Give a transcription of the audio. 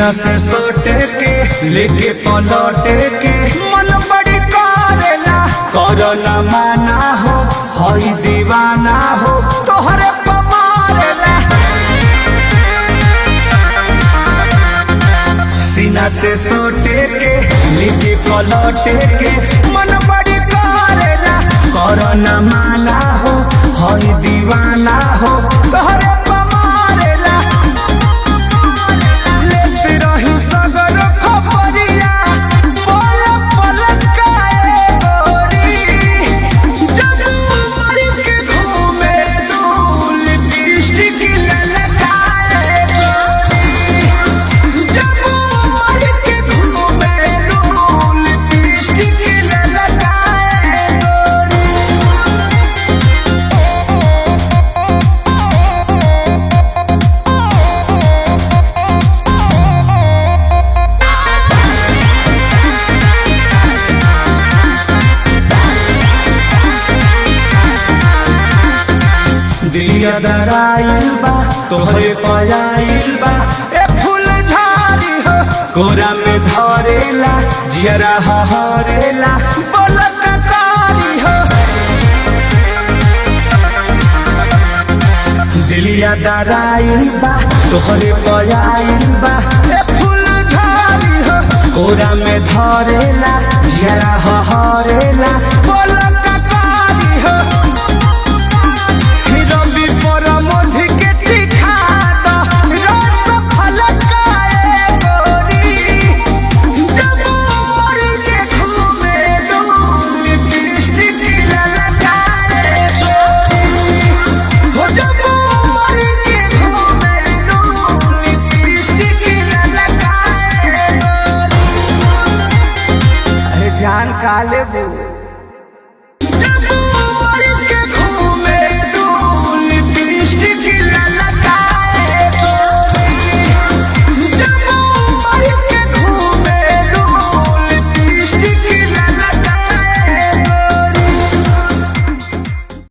सीना से सोटे के लेके पलटे के मन बड़ी करेला करना माना हो हई दीवाना हो तोहरे पमारेला। सीना से सोटे के लेके पलटे के मन बड़ी करेला करना माना हो हई दीवाना हो तोहरे पमारेला। लेते रही सगर खबरिया पल पल काए गोरी जब मर के घूमे दूल लिपस्टिक ललकाए गोरी जब मर के घूमे दूल लिपस्टिक ललकाए गोरी। दिलिया दराइल बा तोहरे पयाइल बा ए फूल झाड़ी हो कोरा में धरेला जियरा हरेला बोलक कारी हो। दिलिया दराइल बा तोहरे पयाइल बा ए फूल झाड़ी हो कोरा में धरेला जियरा हरेला बोलक कारी हो। जान काले